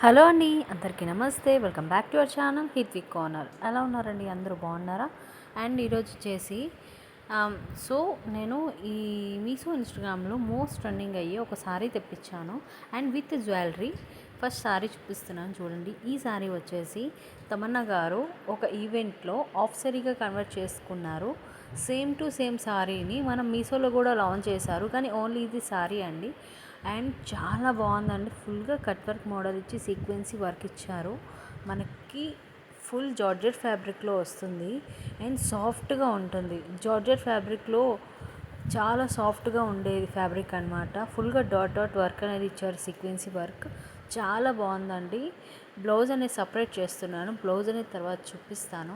Hello అండి, అందరికీ నమస్తే. Welcome back to our channel Hithvik corner. ఎలా ఉన్నారండి? అందరూ బాగున్నారా? అండ్ ఈరోజు వచ్చేసి నేను ఈ మీషో ఇన్స్టాగ్రామ్లో మోస్ట్ ట్రెండింగ్ అయ్యి ఒక శారీ తెప్పించాను and with jewellery. First sari చూపిస్తున్నాను చూడండి. ఈ శారీ వచ్చేసి తమన్నా గారు ఒక ఈవెంట్లో ఆఫ్ శారీగా కన్వర్ట్ చేసుకున్నారు. సేమ్ టు సేమ్ శారీని మనం మీషోలో కూడా లాంచ్ చేశారు, కానీ ఓన్లీ ఇది శారీ అండి. అండ్ చాలా బాగుందండి. ఫుల్గా కట్ వర్క్ మోడల్ ఇచ్చి సీక్వెన్సీ వర్క్ ఇచ్చారు. మనకి ఫుల్ జార్జెట్ ఫ్యాబ్రిక్లో వస్తుంది అండ్ సాఫ్ట్గా ఉంటుంది. జార్జెట్ ఫ్యాబ్రిక్లో చాలా సాఫ్ట్గా ఉండేది ఫ్యాబ్రిక్ అనమాట. ఫుల్గా డాట్ డాట్ వర్క్ అనేది ఇచ్చారు, సీక్వెన్సీ వర్క్. చాలా బాగుందండి. బ్లౌజ్ అనేది సపరేట్ చేస్తున్నాను, బ్లౌజ్ అనేది తర్వాత చూపిస్తాను.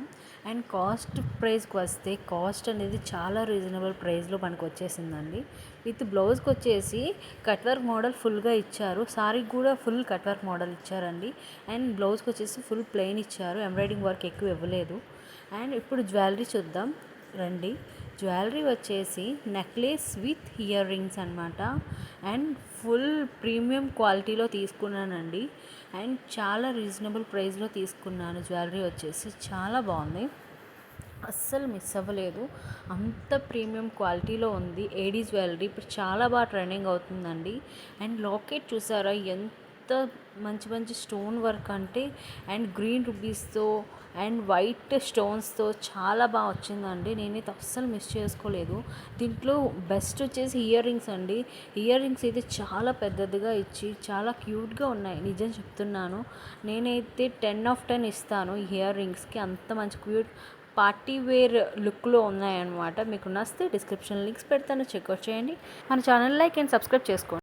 అండ్ కాస్ట్ ప్రైస్కి వస్తే కాస్ట్ అనేది చాలా రీజనబుల్ ప్రైస్లో మనకు వచ్చేసిందండి. విత్ బ్లౌజ్కి వచ్చేసి కట్ వర్క్ మోడల్ ఫుల్గా ఇచ్చారు, సారీకి కూడా ఫుల్ కట్ వర్క్ మోడల్ ఇచ్చారండి. అండ్ బ్లౌజ్కి వచ్చేసి ఫుల్ ప్లెయిన్ ఇచ్చారు, ఎంబ్రాయిడింగ్ వర్క్ ఎక్కువ ఇవ్వలేదు. అండ్ ఇప్పుడు జ్యువెలరీ చూద్దాం రండి. జ్యువెలరీ వచ్చేసి నెక్లెస్ విత్ ఇయర్ రింగ్స్ అనమాట. అండ్ ఫుల్ ప్రీమియం క్వాలిటీలో తీసుకున్నానండి. అండ్ చాలా రీజనబుల్ ప్రైస్లో తీసుకున్నాను. జ్యువెలరీ వచ్చేసి చాలా బాగుంది, అస్సలు మిస్ అవ్వలేదు. అంత ప్రీమియం క్వాలిటీలో ఉంది. ఏడీ జ్యువెలరీ ఇప్పుడు చాలా బాగా ట్రెండింగ్ అవుతుందండి. అండ్ లాకెట్ చూసారా ఎంత మంచి మంచి స్టోన్ వర్క్ అంటే, అండ్ గ్రీన్ రూబీస్తో అండ్ వైట్ స్టోన్స్తో చాలా బాగా వచ్చిందండి. నేనైతే అస్సలు మిస్ చేసుకోలేదు. దీంట్లో బెస్ట్ వచ్చేసి ఇయర్ రింగ్స్ అండి. ఇయర్ రింగ్స్ అయితే చాలా పెద్దదిగా ఇచ్చి చాలా క్యూట్గా ఉన్నాయి, నిజం చెప్తున్నాను. నేనైతే 10/10 ఇస్తాను ఇయర్ రింగ్స్కి. అంత మంచి క్యూట్ పార్టీ వేర్ లుక్లో ఉన్నాయన్నమాట. మీకు నచ్చితే డిస్క్రిప్షన్ లింక్స్ పెడతాను, చెక్అవుట్ చేయండి. మన ఛానల్ లైక్ అండ్ సబ్స్క్రైబ్ చేసుకోండి.